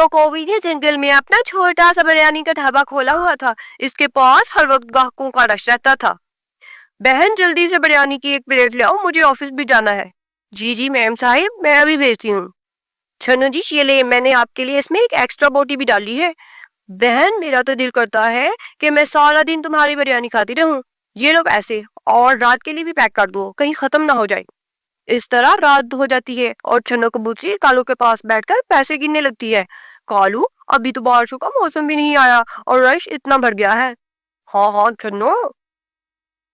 पीनो को भी ने जंगल में अपना छोटा सा बिरयानी का ढाबा खोला हुआ था। इसके पास हर वक्त ग्राहकों का रश रहता था। बहन जल्दी से बिरयानी की एक प्लेट ले आओ, मुझे ऑफिस भी जाना है। जी जी मैम साहिब, मैं अभी भेजती हूँ। छन्नू जी ये ले, मैंने आपके लिए इसमें एक एक्स्ट्रा बोटी भी डाली है। बहन मेरा तो दिल करता है कि मैं सारा दिन तुम्हारी बिरयानी खाती रहूं। ये लो पैसे, और रात के लिए भी पैक कर दो, कहीं खत्म ना हो जाए। इस तरह रात हो जाती है और छन्नो कबूतरी कालू के पास बैठकर पैसे गिनने लगती है। कालू, अभी तो बारिशों का मौसम भी नहीं आया और रश इतना भर गया है। हाँ हाँ छन्नो,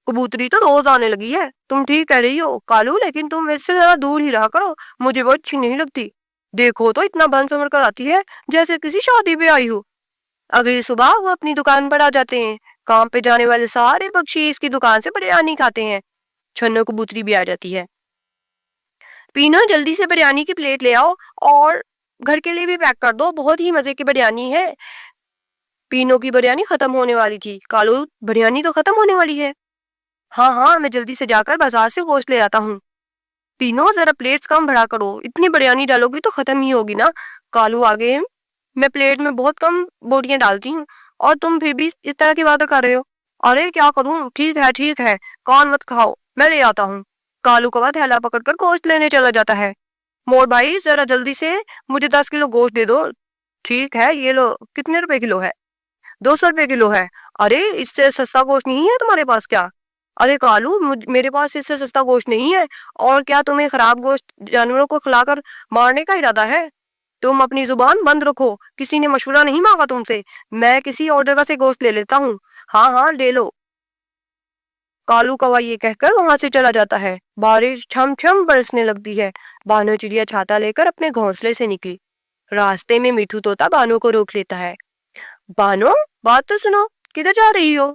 कबूतरी तो रोज आने लगी है। तुम ठीक कह रही हो कालू, लेकिन तुम मेरे से जरा दूर ही रहा करो, मुझे वो अच्छी नहीं लगती। देखो तो इतना बन संवर कर आती है जैसे किसी शादी पे आई हो। अगली सुबह वो अपनी दुकान पर आ जाते हैं। काम पे जाने वाले सारे पक्षी इसकी दुकान से बिरयानी खाते हैं। छन्नो कबूतरी भी आ जाती है। पीनो जल्दी से बिरयानी की प्लेट ले आओ और घर के लिए भी पैक कर दो, बहुत ही मजे की बिरयानी है। पीनो की बिरयानी खत्म होने वाली थी। कालू, बिरयानी तो खत्म होने वाली है। हाँ हाँ, मैं जल्दी से जाकर बाजार से गोश्त ले आता हूँ। तीनों जरा प्लेट्स कम भरा करो, इतनी बिरयानी डालोगी तो खत्म ही होगी ना। कालू आगे, मैं प्लेट में बहुत कम बोटियां डालती हूँ और तुम फिर भी इस तरह की बातें कर रहे हो। अरे क्या करूँ, ठीक है, कान मत खाओ, मैं ले आता हूँ। कालू कौवा थैला पकड़कर गोश्त लेने चला जाता है। मोर भाई जरा जल्दी से मुझे 10 किलो गोश्त दे दो। ठीक है, ये लो। कितने रुपए किलो है? 200 रुपए किलो है। अरे इससे सस्ता गोश्त नहीं है तुम्हारे पास क्या? अरे कालू, मेरे पास इससे सस्ता गोश्त नहीं है। और क्या तुम्हें खराब गोश्त जानवरों को खिलाकर मारने का इरादा है? तुम अपनी जुबान बंद रखो, किसी ने मशवरा नहीं मांगा तुमसे। मैं किसी और जगह से गोश्त ले लेता हूँ। हाँ हाँ ले लो। कालू कौवा ये कहकर वहां से चला जाता है। बारिश छम छम बरसने लगती है। बानो चिड़िया छाता लेकर अपने घोंसले से निकली। रास्ते में मिठू तोता बानो को रोक लेता है। बानो, बात तो सुनो, किधर जा रही हो?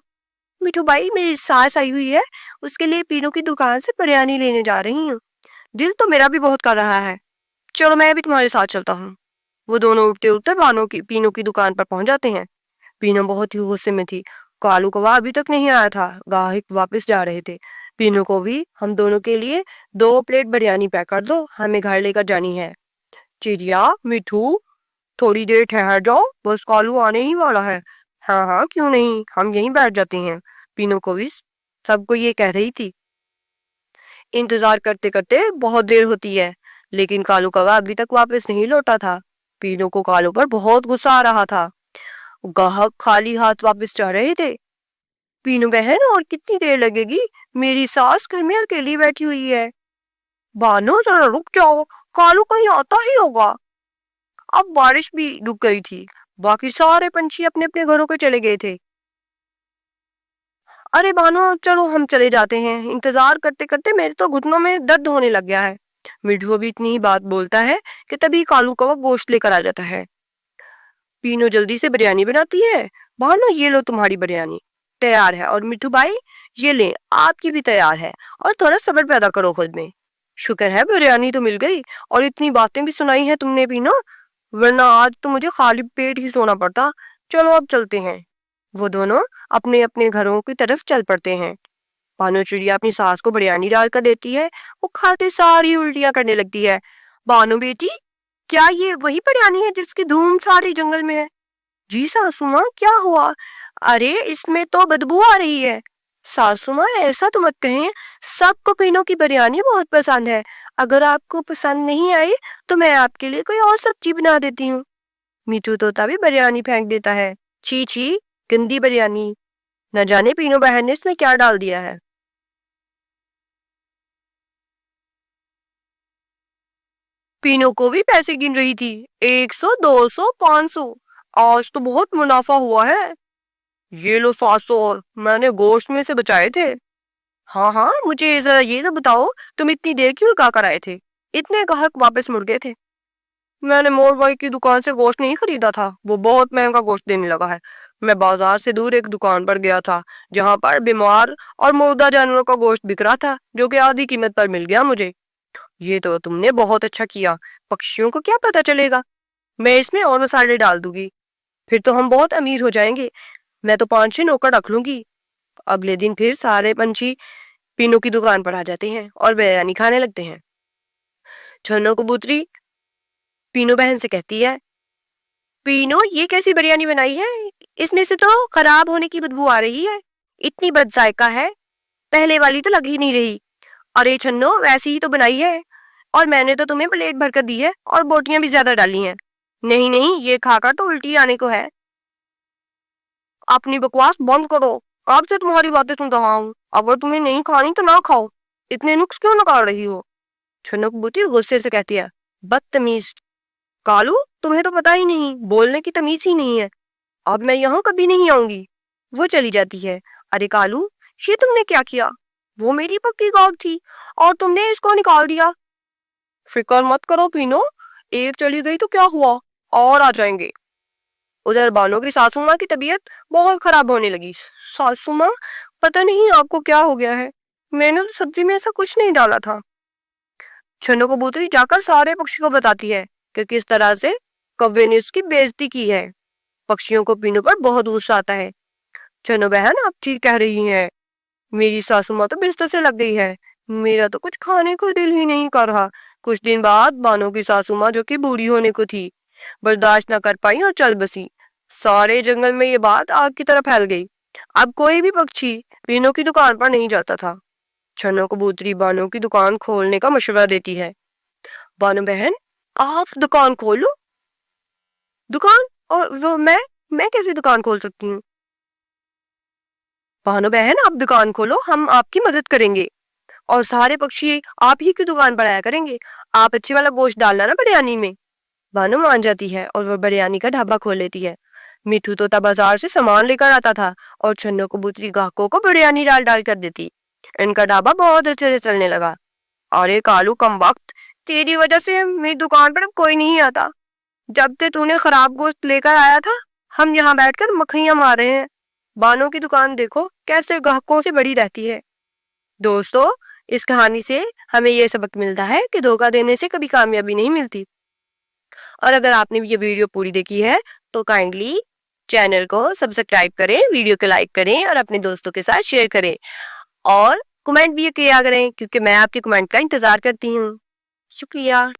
मिठू भाई, मेरी सास आई हुई है, उसके लिए पीनू की दुकान से बिरयानी लेने जा रही हूँ। दिल तो मेरा भी बहुत कर रहा है, चलो मैं भी तुम्हारे साथ चलता हूँ। वो दोनों उठते उठते पीनू की दुकान पर पहुंच जाते हैं। पीनू बहुत ही गुस्से में थी। कालू कौवा अभी तक नहीं आया था, ग्राहक वापस जा रहे थे। पीनू को भी, हम दोनों के लिए 2 प्लेट बिरयानी पैक कर दो, हमें घर लेकर जानी है। चिड़िया, मिठू, थोड़ी देर ठहर जाओ, बस कालू आने ही वाला है। हाँ हाँ क्यों नहीं, हम यहीं बैठ जाते हैं। पीनू को भी सबको ये कह रही थी। इंतजार करते करते बहुत देर होती है, लेकिन कालू कौवा अभी तक वापस नहीं लौटा था। पीनू को कालू पर बहुत गुस्सा आ रहा था। ग्राहक खाली हाथ वापस जा रहे थे। पीनू बहन, और कितनी देर लगेगी? मेरी सास घर में अकेली बैठी हुई है। बानो जरा रुक जाओ, कालू कहीं आता ही होगा। अब बारिश भी रुक गई थी। बाकी सारे पंछी अपने अपने घरों के चले गए थे। अरे बानो, चलो हम चले जाते हैं, इंतजार करते करते मेरे तो घुटनों में दर्द होने लग गया है। मिठू भी इतनी ही बात बोलता है कि तभी कालू कौवा गोश्त लेकर आ जाता है। पीनू जल्दी से बिरयानी बनाती है। बानो, ये लो तुम्हारी बिरयानी तैयार है, और मिठू भाई ये ले, आपकी भी तैयार है। और थोड़ा सब्र पैदा करो खुद में। शुक्र है बिरयानी तो मिल गई, और इतनी बातें भी सुनाई है तुमने पीनू, वरना आज तो मुझे खाली पेट ही सोना पड़ता। चलो अब चलते हैं। वो दोनों अपने अपने घरों की तरफ चल पड़ते हैं। बानो चिड़िया अपनी सास को बिरयानी डालकर देती है। वो खाते सारी उल्टियां करने लगती है। बानो बेटी, क्या ये वही बिरयानी है जिसकी धूम सारे जंगल में है? जी सासू माँ, क्या हुआ? अरे इसमें तो बदबू आ रही है। सासू माँ, ऐसा तो मत कहें, सबको पीनू की बिरयानी बहुत पसंद है। अगर आपको पसंद नहीं आई तो मैं आपके लिए कोई और सब्जी बना देती हूँ। मीठू तोता भी बिरयानी फेंक देता है। छी छी, गंदी बिरयानी, न जाने पीनू बहन ने इसमें क्या डाल दिया है। पीनू को भी पैसे गिन रही थी। 100, 200, 500। आज तो बहुत मुनाफा हुआ है। ये लो 700 और मैंने गोश्त में से बचाए थे। हाँ हाँ, मुझे जरा ये तो बताओ, तुम इतनी देर क्यों लगा कर आए थे? इतने ग्राहक वापस मुड़ गए थे। मैंने मोर भाई की दुकान से गोश्त नहीं खरीदा था, वो बहुत महंगा गोश्त देने लगा है। मैं बाजार से दूर एक दुकान पर गया था, जहाँ पर बीमार और मुर्दा जानवरों का गोश्त बिक रहा था, जो कि आधी कीमत पर मिल गया मुझे। ये तो तुमने बहुत अच्छा किया। पक्षियों को क्या पता चलेगा? मैं इसमें और मसाले डाल दूंगी, फिर तो हम बहुत अमीर हो जाएंगे। मैं तो 5-6 नौकर रख लूंगी। अगले दिन फिर सारे पंछी पीनू की दुकान पर आ जाते हैं और बिरयानी खाने लगते हैं। छन्नो कबूतरी पीनू बहन से कहती है, पीनो, ये कैसी बिरयानी बनाई है? इसमें से तो खराब होने की बदबू आ रही है, इतनी बद जायका है, पहले वाली तो लग ही नहीं रही। अरे छन्नो, वैसी ही तो बनाई है, और मैंने तो तुम्हें प्लेट भरकर दी है और बोटियां भी ज्यादा डाली हैं। नहीं नहीं, ये खाकर तो उल्टी आने को है। अपनी बकवास बंद करो, कब से तुम्हारी बातें सुन रहा हूँ। अगर तुम्हें नहीं खानी तो ना खाओ, इतने नुक्स क्यों लगा रही हो? छन्नो की बूटी गुस्से से कहती है, बदतमीज। कालू, तुम्हें तो पता ही नहीं, बोलने की तमीज ही नहीं है। अब मैं यहाँ कभी नहीं आऊंगी। वो चली जाती है। अरे कालू, ये तुमने क्या किया? वो मेरी पक्की गाँव थी और तुमने इसको निकाल दिया। फिक्र मत करो पीनो, एक चली गई तो क्या हुआ, और आ जाएंगे। उधर बानो की सासू माँ की तबीयत बहुत खराब होने लगी। सासू माँ, पता नहीं आपको क्या हो गया है, मैंने तो सब्जी में ऐसा कुछ नहीं डाला था। छन्नो कबूतरी जाकर सारे पक्षी को बताती है कि किस तरह से कौवे ने उसकी बेइज्जती की है। पक्षियों को पीनो पर बहुत गुस्सा आता है। छन्नो बहन, आप ठीक कह रही हैं, मेरी सासू माँ तो बिस्तर से लग गई है, मेरा तो कुछ खाने को दिल ही नहीं कर रहा। कुछ दिन बाद बानो की सासू माँ, जो कि बूढ़ी होने को थी, बर्दाश्त न कर पाई और चल बसी। सारे जंगल में ये बात आग की तरह फैल गई। अब कोई भी पक्षी पीनो की दुकान पर नहीं जाता था। छन्नो कबूतरी बानो की दुकान खोलने का मशवरा देती है। बानो बहन, आप दुकान खोलो। दुकान? और वो मैं कैसे दुकान खोल सकती हूँ? बानो बहन, आप दुकान खोलो, हम आपकी मदद करेंगे, और सारे पक्षी आप ही की दुकान पर आया करेंगे। आप अच्छे वाला गोश्त डालना ना बिरयानी में। बानो मान जाती है और वो बिरयानी का ढाबा खोल लेती है। मिठू तोता बाजार से सामान लेकर आता था और छन्नो कबूतरी ग्राहकों को बिरयानी डाल डाल कर देती। इनका ढाबा बहुत अच्छे से चलने लगा। अरे कालू कम वक्त, तेरी वजह से मेरी दुकान पर अब कोई नहीं आता। जब से तूने खराब गोश्त लेकर आया था, हम यहाँ बैठकर मक्खियां मार रहे हैं। बानो की दुकान देखो कैसे ग्राहकों से बड़ी रहती है। दोस्तों, इस कहानी से हमें ये सबक मिलता है कि धोखा देने से कभी कामयाबी नहीं मिलती। और अगर आपने ये वीडियो पूरी देखी है तो काइंडली चैनल को सब्सक्राइब करें, वीडियो को लाइक करें और अपने दोस्तों के साथ शेयर करें, और कमेंट भी किया करें, क्योंकि मैं आपके कमेंट का इंतजार करती हूँ। शुक्रिया।